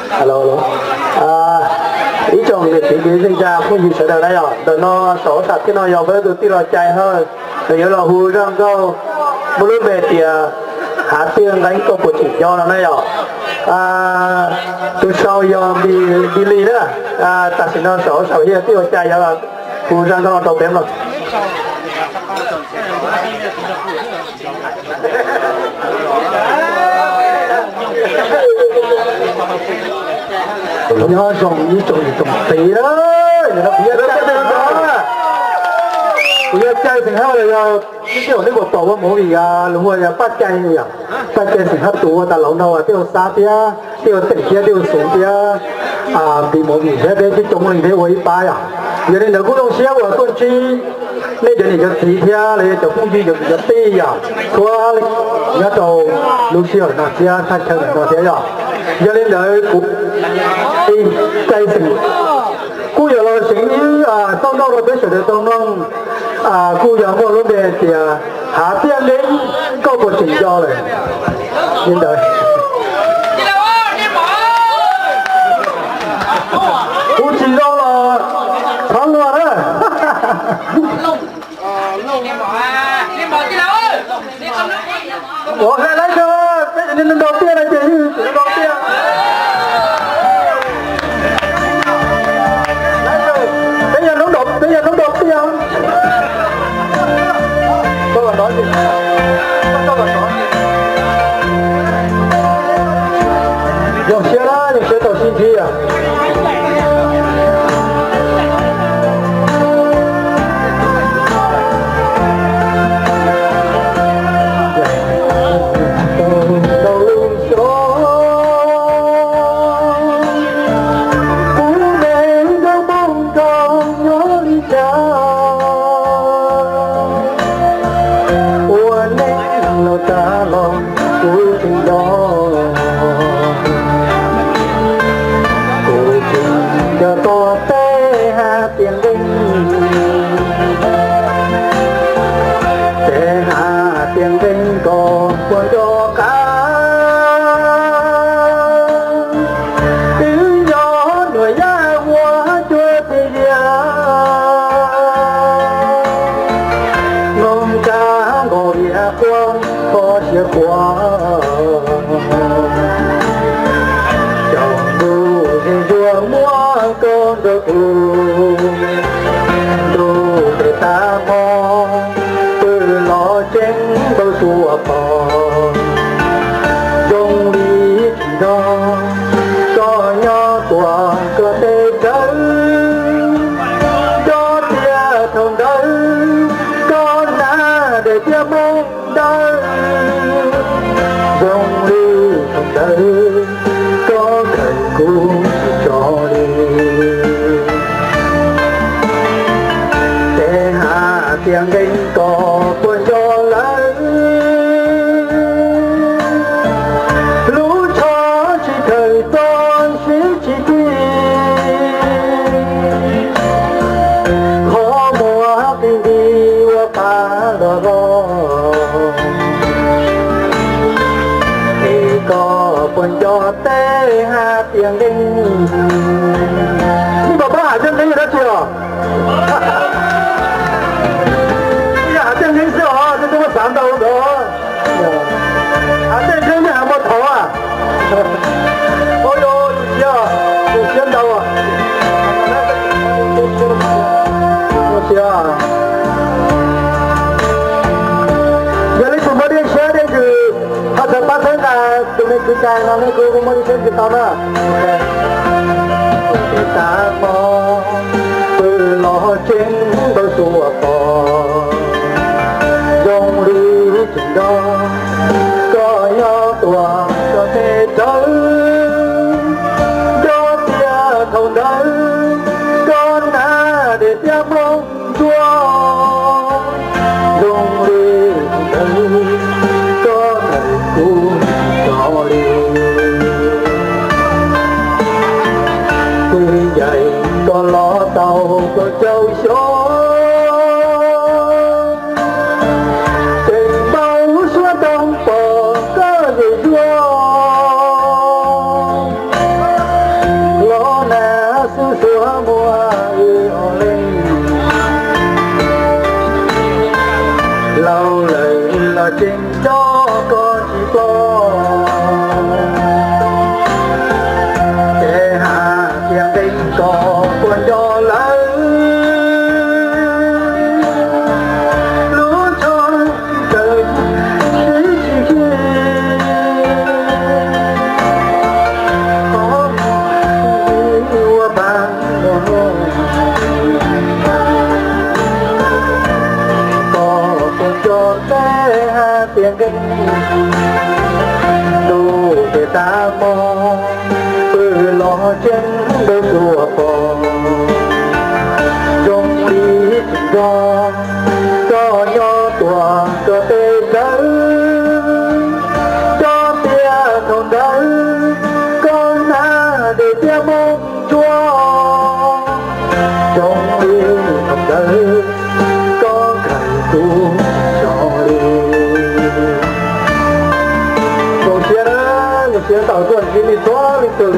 Alo, alo. Ý chồng thì chỉ sinh ra không gì sẽ được đây rồi. Tụi nó sổ sạch cái nó dầu với tụi tí lo chạy hơn. Tụi nhớ là hùi răng câu. Một lúc về thì hả tiền đánh câu của chỉ cho nó đây rồi. Tụi sau giờ đi lì đó. Ta xin nó sổ sổ here tí lo chạy rồi. Hùi răng câu tàu bếm rồi. Nhớ trồng như trồng tí đó, nó biết cái đó. Bây giờ chơi thành hai là cái kiểu này một tổ mỗi vì lúc hồi là bắt chơi nhỉ, bắt chơi thành hai tổ ta lâu đâu tiêu sa tia, tiêu tỉnh kia tiêu xuống tia, vì mỗi vì thế cái trồng mình thế với ba à, giờ này nó cũng đông xéo của tuần chi, nên giờ này cái gì thế này cho công ty được cái tí à, qua nhớ đầu lúc xưa là tia thay chân là thế à. Giờ nên đợi cũng đi chạy sinh, cú giờ là sinh như tông đâu là biết sự tông nông, cú giờ mua lúc về thì hạ tiền đến câu một chỉnh cho này, nên đợi. Cú chỉ đâu là thắng luôn đấy. Bỏ ra lấy cho, bây giờ nên đầu tiên là chị, đầu tiên. Bây giờ nó đột tiền. Tôi còn nói gì? Tôi còn nói. Dùng xe đó, dùng xe tàu xin chi à? Tiếng đinh có cuốn gió lớn, lũ chó chỉ thời toan xíu chỉ đi, khó mua kinh đi qua ba đò gò, thì có cuốn gió tê ha tiếng đinh. Nhưng mà bác chân đấy đó chưa? Sám đâu đó, trên nhà một thổ à, ôi ôi, chưa, chân đâu à, chưa, giờ lấy tụi mới đi xe đi cứ, họ sẽ bắt thấy là tụi mình cứ chạy nó mới cứ mới đi xe cứ tao nữa, ta mò, từ lo trên bao xua bò. Chừng đó có nhau tuồng có thể tới cho tia thầu đấy con đã để tia mong chúa dùng đi tới có thể cùng cho đi tuy vậy có lo tàu có châu số ta mò lo chân đâu rùa bò trong lý do cho nho tòa cho tê đỡ cho tia không đỡ con na để tia mong chúa trong lý không đỡ có khải tu cho đi một chiến tàu tuần kinh lịch xóa lịch sử